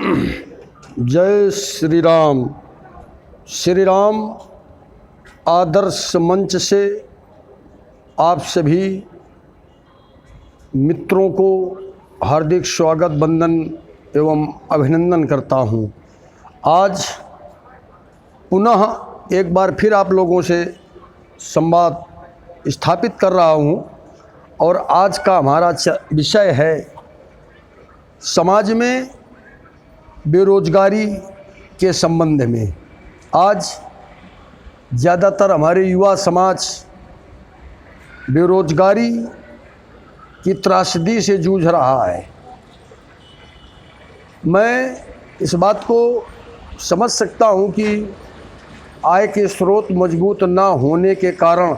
जय श्री राम। श्री राम आदर्श मंच से आप सभी मित्रों को हार्दिक स्वागत, वंदन एवं अभिनंदन करता हूं। आज पुनः एक बार फिर आप लोगों से संवाद स्थापित कर रहा हूं और आज का हमारा विषय है समाज में बेरोजगारी के संबंध में। आज ज़्यादातर हमारे युवा समाज बेरोजगारी की त्रासदी से जूझ रहा है। मैं इस बात को समझ सकता हूं कि आय के स्रोत मजबूत ना होने के कारण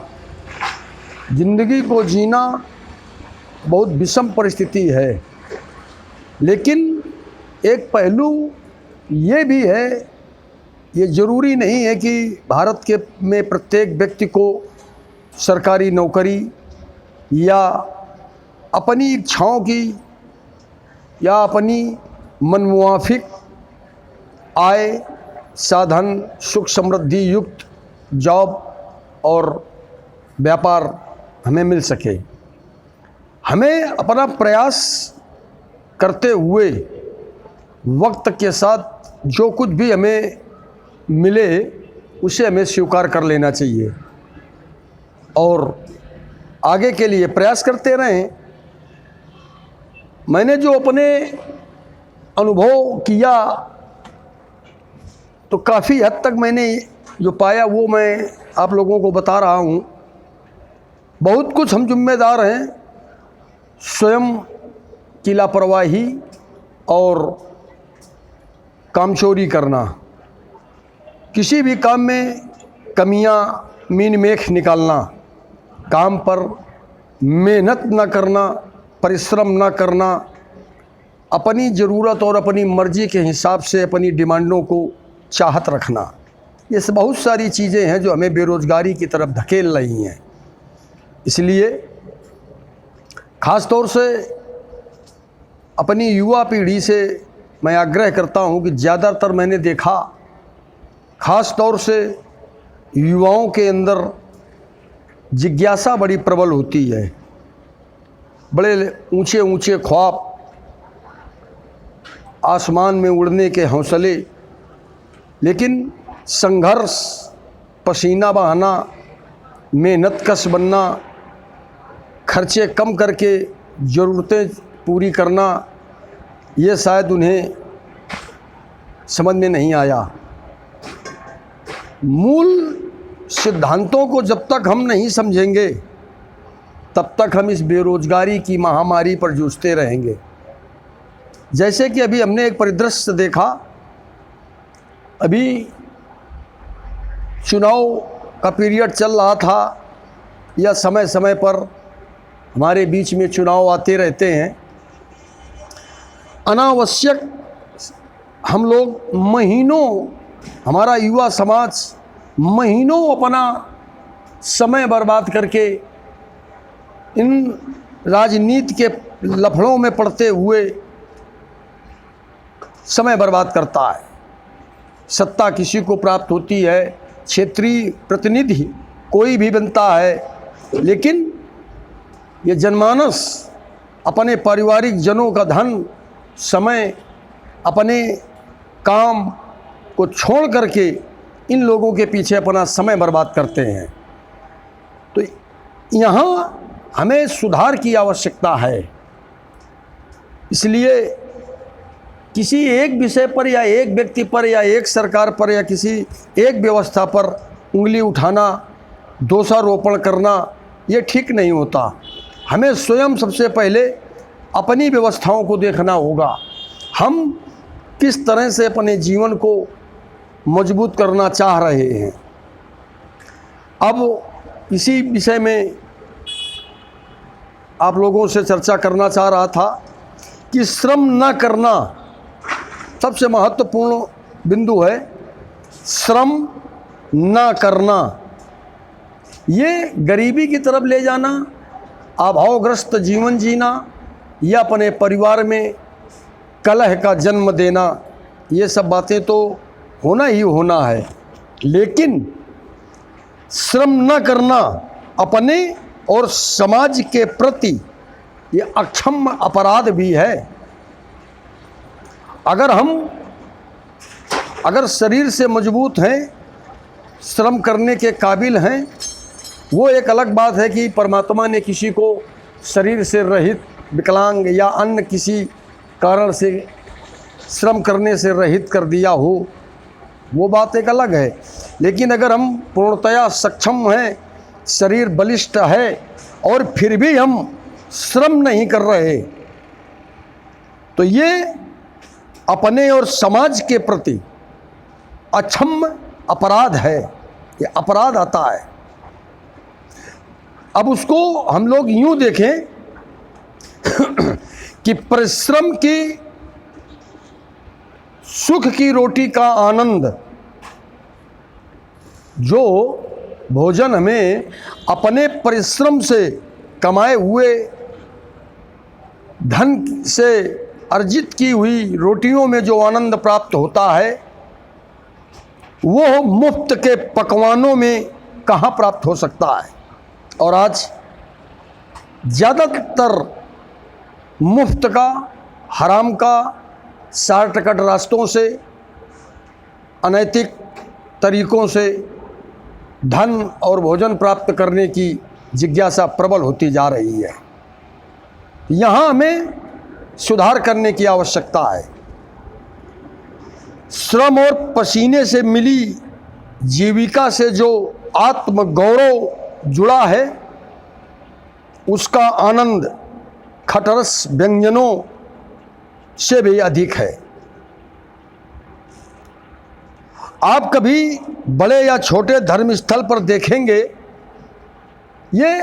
ज़िंदगी को जीना बहुत विषम परिस्थिति है, लेकिन एक पहलू ये भी है, ये ज़रूरी नहीं है कि भारत के में प्रत्येक व्यक्ति को सरकारी नौकरी या अपनी इच्छाओं की या अपनी मनमुआफिक आय साधन सुख समृद्धि युक्त जॉब और व्यापार हमें मिल सके। हमें अपना प्रयास करते हुए वक्त के साथ जो कुछ भी हमें मिले उसे हमें स्वीकार कर लेना चाहिए और आगे के लिए प्रयास करते रहें। मैंने जो अपने अनुभव किया तो काफ़ी हद तक मैंने जो पाया वो मैं आप लोगों को बता रहा हूँ। बहुत कुछ हम जिम्मेदार हैं स्वयं की लापरवाही और कामचोरी करना, किसी भी काम में कमियां मीन मेख निकालना, काम पर मेहनत न करना, परिश्रम न करना, अपनी ज़रूरत और अपनी मर्ज़ी के हिसाब से अपनी डिमांडों को चाहत रखना, ये सब बहुत सारी चीज़ें हैं जो हमें बेरोज़गारी की तरफ धकेल रही हैं। इसलिए ख़ास तौर से अपनी युवा पीढ़ी से मैं आग्रह करता हूं कि ज़्यादातर मैंने देखा ख़ास तौर से युवाओं के अंदर जिज्ञासा बड़ी प्रबल होती है, बड़े ऊंचे ऊंचे ख्वाब, आसमान में उड़ने के हौसले, लेकिन संघर्ष, पसीना बहाना, मेहनत कश बनना, खर्चे कम करके ज़रूरतें पूरी करना, ये शायद उन्हें समझ में नहीं आया। मूल सिद्धांतों को जब तक हम नहीं समझेंगे तब तक हम इस बेरोजगारी की महामारी पर जूझते रहेंगे। जैसे कि अभी हमने एक परिदृश्य देखा, अभी चुनाव का पीरियड चल रहा था या समय समय पर हमारे बीच में चुनाव आते रहते हैं। अनावश्यक हम लोग महीनों, हमारा युवा समाज महीनों अपना समय बर्बाद करके इन राजनीति के लफड़ों में पड़ते हुए समय बर्बाद करता है। सत्ता किसी को प्राप्त होती है, क्षेत्रीय प्रतिनिधि कोई भी बनता है, लेकिन ये जनमानस अपने पारिवारिक जनों का धन, समय, अपने काम को छोड़ करके इन लोगों के पीछे अपना समय बर्बाद करते हैं। तो यहाँ हमें सुधार की आवश्यकता है। इसलिए किसी एक विषय पर या एक व्यक्ति पर या एक सरकार पर या किसी एक व्यवस्था पर उंगली उठाना, दोषारोपण करना, ये ठीक नहीं होता। हमें स्वयं सबसे पहले अपनी व्यवस्थाओं को देखना होगा। हम किस तरह से अपने जीवन को मजबूत करना चाह रहे हैं। अब इसी विषय में आप लोगों से चर्चा करना चाह रहा था कि श्रम न करना सबसे महत्वपूर्ण बिंदु है। श्रम न करना, ये गरीबी की तरफ ले जाना, अभावग्रस्त जीवन जीना या अपने परिवार में कलह का जन्म देना, ये सब बातें तो होना ही होना है, लेकिन श्रम न करना अपने और समाज के प्रति ये अक्षम्य अपराध भी है। अगर शरीर से मजबूत हैं, श्रम करने के काबिल हैं, वो एक अलग बात है कि परमात्मा ने किसी को शरीर से रहित, विकलांग या अन्य किसी कारण से श्रम करने से रहित कर दिया हो, वो बात एक अलग है। लेकिन अगर हम पूर्णतया सक्षम हैं, शरीर बलिष्ठ है और फिर भी हम श्रम नहीं कर रहे, तो ये अपने और समाज के प्रति अक्षम्य अपराध है, ये अपराध आता है। अब उसको हम लोग यूं देखें कि परिश्रम की सुख की रोटी का आनंद, जो भोजन हमें अपने परिश्रम से कमाए हुए धन से अर्जित की हुई रोटियों में जो आनंद प्राप्त होता है, वो मुफ्त के पकवानों में कहाँ प्राप्त हो सकता है। और आज ज़्यादातर मुफ्त का, हराम का, शॉर्टकट रास्तों से, अनैतिक तरीक़ों से धन और भोजन प्राप्त करने की जिज्ञासा प्रबल होती जा रही है। यहाँ हमें सुधार करने की आवश्यकता है। श्रम और पसीने से मिली जीविका से जो आत्मगौरव जुड़ा है, उसका आनंद खटरस व्यंजनों से भी अधिक है। आप कभी बड़े या छोटे धर्म स्थल पर देखेंगे, ये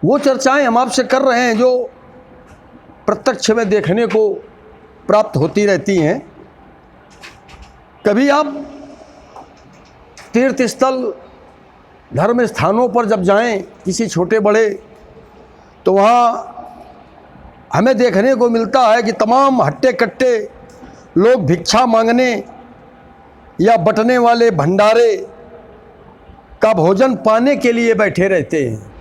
वो चर्चाएं हम आपसे कर रहे हैं जो प्रत्यक्ष में देखने को प्राप्त होती रहती हैं। कभी आप तीर्थ स्थल, धर्म स्थानों पर जब जाएं, किसी छोटे बड़े, तो वहाँ हमें देखने को मिलता है कि तमाम हट्टे कट्टे लोग भिक्षा मांगने या बटने वाले भंडारे का भोजन पाने के लिए बैठे रहते हैं।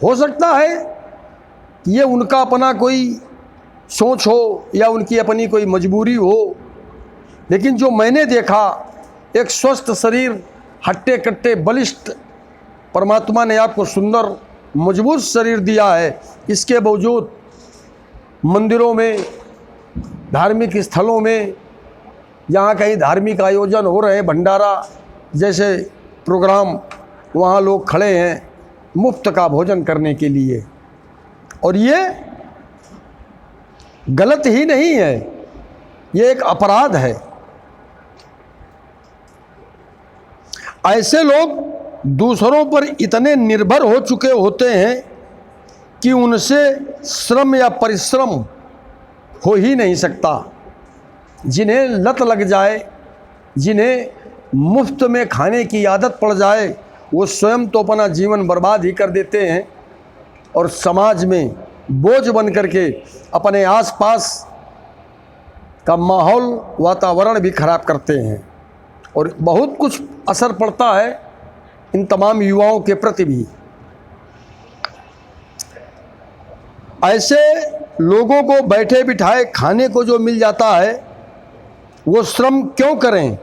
हो सकता है ये उनका अपना कोई सोच हो या उनकी अपनी कोई मजबूरी हो, लेकिन जो मैंने देखा, एक स्वस्थ शरीर, हट्टे कट्टे बलिष्ठ परमात्मा ने आपको सुंदर मजबूत शरीर दिया है, इसके बावजूद मंदिरों में, धार्मिक स्थलों में, जहाँ कहीं धार्मिक आयोजन हो रहे, भंडारा जैसे प्रोग्राम, वहाँ लोग खड़े हैं मुफ्त का भोजन करने के लिए। और ये गलत ही नहीं है, ये एक अपराध है। ऐसे लोग दूसरों पर इतने निर्भर हो चुके होते हैं कि उनसे श्रम या परिश्रम हो ही नहीं सकता। जिन्हें लत लग जाए, जिन्हें मुफ्त में खाने की आदत पड़ जाए, वो स्वयं तो अपना जीवन बर्बाद ही कर देते हैं और समाज में बोझ बन करके अपने आसपास का माहौल, वातावरण भी खराब करते हैं। और बहुत कुछ असर पड़ता है इन तमाम युवाओं के प्रति भी। ऐसे लोगों को बैठे बिठाए खाने को जो मिल जाता है, वो श्रम क्यों करें?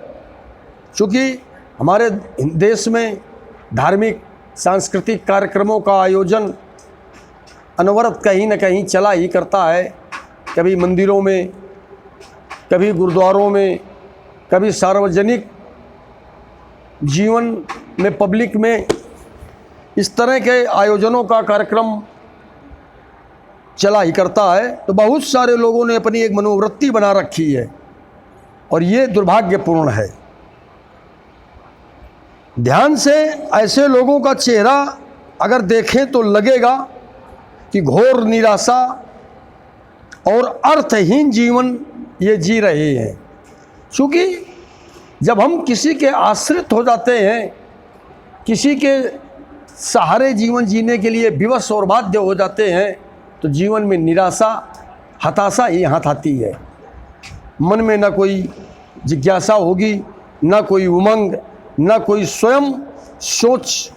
क्योंकि हमारे देश में धार्मिक सांस्कृतिक कार्यक्रमों का आयोजन अनवरत कहीं न कहीं चला ही करता है। कभी मंदिरों में, कभी गुरुद्वारों में, कभी सार्वजनिक जीवन में, पब्लिक में, इस तरह के आयोजनों का कार्यक्रम चला ही करता है। तो बहुत सारे लोगों ने अपनी एक मनोवृत्ति बना रखी है और ये दुर्भाग्यपूर्ण है। ध्यान से ऐसे लोगों का चेहरा अगर देखें तो लगेगा कि घोर निराशा और अर्थहीन जीवन ये जी रहे हैं। क्योंकि जब हम किसी के आश्रित हो जाते हैं, किसी के सहारे जीवन जीने के लिए विवश और बाध्य हो जाते हैं, तो जीवन में निराशा, हताशा ही हाथ आती है। मन में ना कोई जिज्ञासा होगी, ना कोई उमंग, ना कोई स्वयं सोच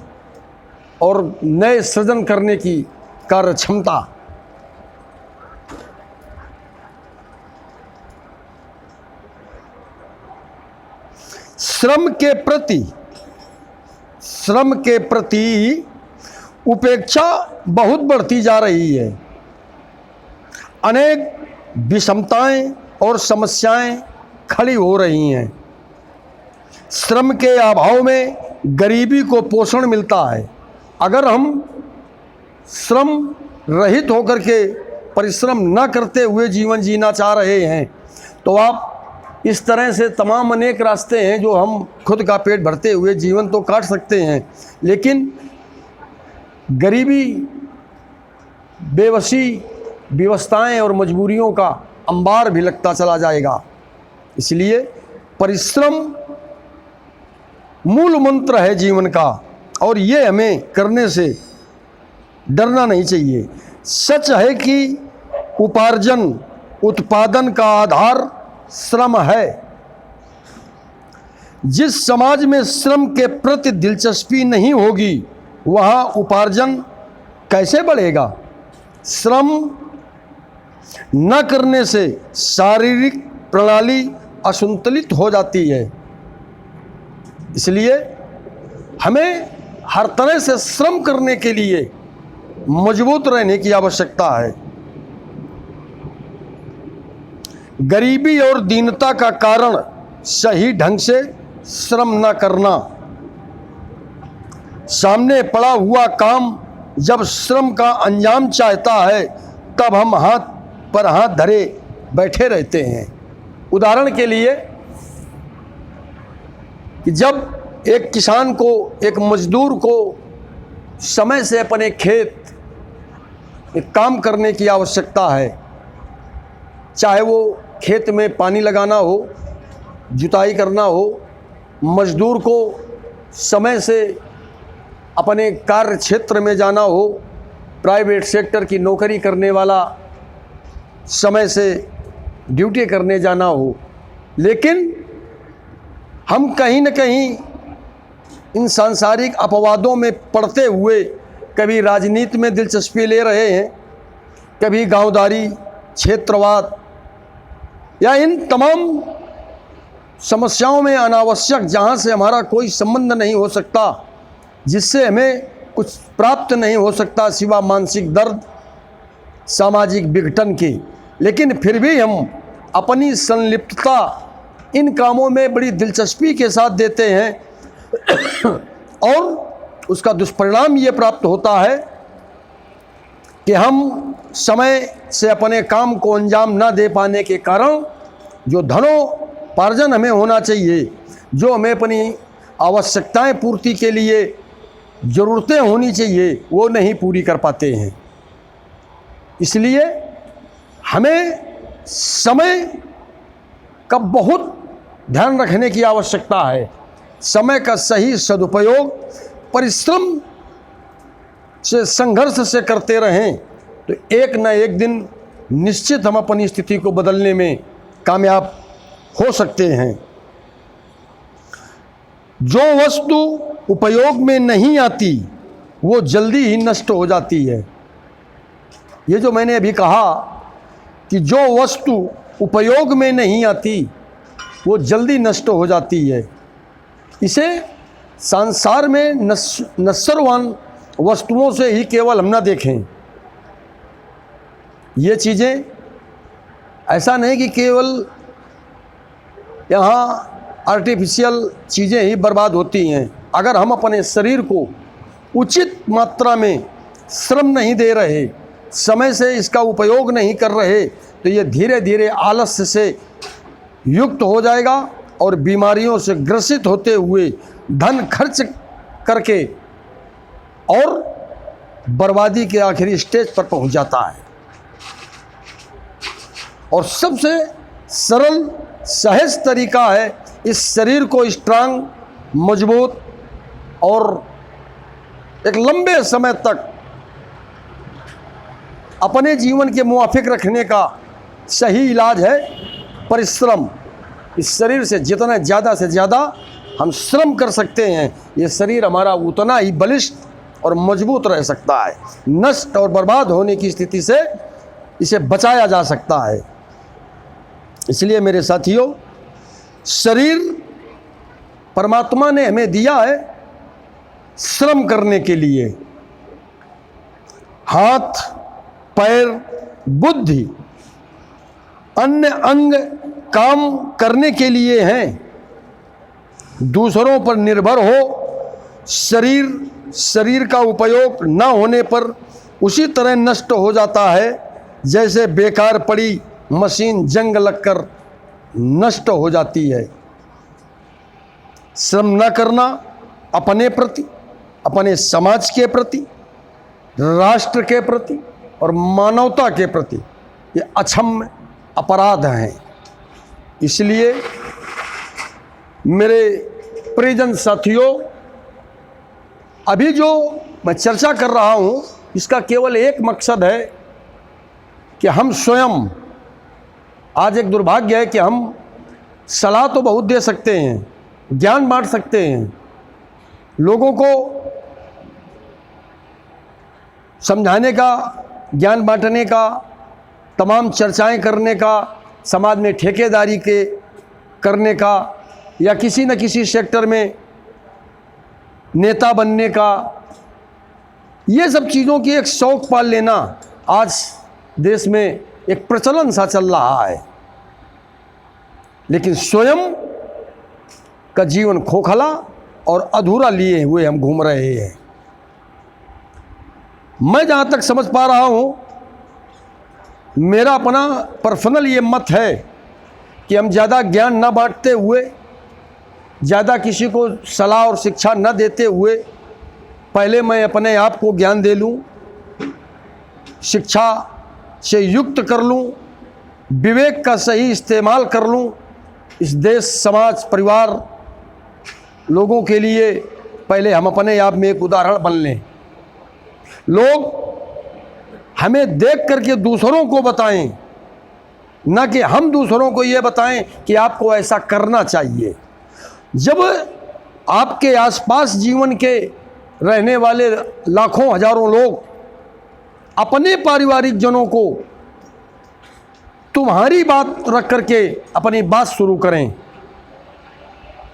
और नए सृजन करने की कार्य क्षमता। श्रम के प्रति उपेक्षा बहुत बढ़ती जा रही है। अनेक विषमताएं और समस्याएं खड़ी हो रही हैं। श्रम के अभाव में गरीबी को पोषण मिलता है। अगर हम श्रम रहित होकर के परिश्रम न करते हुए जीवन जीना चाह रहे हैं तो आप इस तरह से तमाम अनेक रास्ते हैं जो हम खुद का पेट भरते हुए जीवन तो काट सकते हैं, लेकिन गरीबी, बेबसी, विवशताएं और मजबूरियों का अंबार भी लगता चला जाएगा। इसलिए परिश्रम मूल मंत्र है जीवन का और ये हमें करने से डरना नहीं चाहिए। सच है कि उपार्जन, उत्पादन का आधार श्रम है। जिस समाज में श्रम के प्रति दिलचस्पी नहीं होगी वहाँ उपार्जन कैसे बढ़ेगा? श्रम न करने से शारीरिक प्रणाली असंतुलित हो जाती है। इसलिए हमें हर तरह से श्रम करने के लिए मजबूत रहने की आवश्यकता है। गरीबी और दीनता का कारण सही ढंग से श्रम न करना। सामने पड़ा हुआ काम जब श्रम का अंजाम चाहता है तब हम हाथ पर हाथ धरे बैठे रहते हैं। उदाहरण के लिए कि जब एक किसान को, एक मजदूर को समय से अपने खेत में काम करने की आवश्यकता है, चाहे वो खेत में पानी लगाना हो, जुताई करना हो, मजदूर को समय से अपने कार्य क्षेत्र में जाना हो, प्राइवेट सेक्टर की नौकरी करने वाला समय से ड्यूटी करने जाना हो, लेकिन हम कहीं न कहीं इन सांसारिक अपवादों में पड़ते हुए कभी राजनीति में दिलचस्पी ले रहे हैं, कभी गांवदारी, क्षेत्रवाद या इन तमाम समस्याओं में अनावश्यक, जहाँ से हमारा कोई संबंध नहीं हो सकता, जिससे हमें कुछ प्राप्त नहीं हो सकता सिवा मानसिक दर्द, सामाजिक विघटन के, लेकिन फिर भी हम अपनी संलिप्तता इन कामों में बड़ी दिलचस्पी के साथ देते हैं और उसका दुष्परिणाम ये प्राप्त होता है कि हम समय से अपने काम को अंजाम न दे पाने के कारण जो धनोपार्जन हमें होना चाहिए, जो हमें अपनी आवश्यकताएं पूर्ति के लिए ज़रूरतें होनी चाहिए, वो नहीं पूरी कर पाते हैं। इसलिए हमें समय का बहुत ध्यान रखने की आवश्यकता है। समय का सही सदुपयोग परिश्रम से, संघर्ष से करते रहें तो एक न एक दिन निश्चित हम अपनी स्थिति को बदलने में कामयाब हो सकते हैं। जो वस्तु उपयोग में नहीं आती वो जल्दी ही नष्ट हो जाती है। ये जो मैंने अभी कहा कि जो वस्तु उपयोग में नहीं आती वो जल्दी नष्ट हो जाती है, इसे संसार में नश्वरवान वस्तुओं से ही केवल हम ना देखें। ये चीज़ें ऐसा नहीं कि केवल यहाँ आर्टिफिशियल चीज़ें ही बर्बाद होती हैं। अगर हम अपने शरीर को उचित मात्रा में श्रम नहीं दे रहे, समय से इसका उपयोग नहीं कर रहे, तो ये धीरे धीरे आलस्य से युक्त हो जाएगा और बीमारियों से ग्रसित होते हुए धन खर्च करके और बर्बादी के आखिरी स्टेज पर पहुंच जाता है। और सबसे सरल सहज तरीका है इस शरीर को स्ट्रांग, मजबूत और एक लंबे समय तक अपने जीवन के मुवाफिक रखने का सही इलाज है परिश्रम, इस शरीर से जितना ज़्यादा से ज़्यादा हम श्रम कर सकते हैं, ये शरीर हमारा उतना ही बलिष्ठ और मजबूत रह सकता है। नष्ट और बर्बाद होने की स्थिति से इसे बचाया जा सकता है। इसलिए मेरे साथियों, शरीर परमात्मा ने हमें दिया है श्रम करने के लिए। हाथ, पैर, बुद्धि, अन्य अंग काम करने के लिए हैं। दूसरों पर निर्भर हो शरीर का उपयोग न होने पर उसी तरह नष्ट हो जाता है जैसे बेकार पड़ी मशीन जंग लगकर नष्ट हो जाती है। श्रम न करना अपने प्रति, अपने समाज के प्रति, राष्ट्र के प्रति और मानवता के प्रति ये अक्षम्य अपराध हैं। इसलिए मेरे प्रियजन साथियों, अभी जो मैं चर्चा कर रहा हूँ इसका केवल एक मकसद है कि हम स्वयं, आज एक दुर्भाग्य है कि हम सलाह तो बहुत दे सकते हैं, ज्ञान बांट सकते हैं, लोगों को समझाने का, ज्ञान बांटने का, तमाम चर्चाएं करने का, समाज में ठेकेदारी के करने का या किसी न किसी सेक्टर में नेता बनने का, ये सब चीज़ों की एक शौक पाल लेना आज देश में एक प्रचलन सा चल रहा है। लेकिन स्वयं का जीवन खोखला और अधूरा लिए हुए हम घूम रहे हैं। मैं जहाँ तक समझ पा रहा हूँ, मेरा अपना पर्सनल ये मत है कि हम ज़्यादा ज्ञान न बांटते हुए, ज़्यादा किसी को सलाह और शिक्षा न देते हुए, पहले मैं अपने आप को ज्ञान दे लूँ, शिक्षा से युक्त कर लूँ, विवेक का सही इस्तेमाल कर लूँ, इस देश, समाज, परिवार, लोगों के लिए पहले हम अपने आप में एक उदाहरण बन लें। लोग हमें देख करके दूसरों को बताएं, न कि हम दूसरों को ये बताएं कि आपको ऐसा करना चाहिए। जब आपके आसपास जीवन के रहने वाले लाखों हजारों लोग अपने पारिवारिक जनों को तुम्हारी बात रख करके अपनी बात शुरू करें,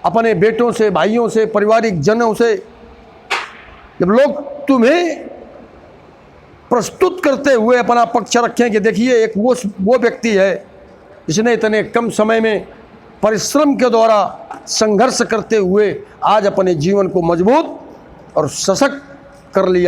अपने बेटों से, भाइयों से, पारिवारिक जनों से, जब लोग तुम्हें प्रस्तुत करते हुए अपना पक्ष रखें कि देखिए एक वो व्यक्ति है जिसने इतने कम समय में परिश्रम के द्वारा संघर्ष करते हुए आज अपने जीवन को मजबूत और सशक्त कर लिया।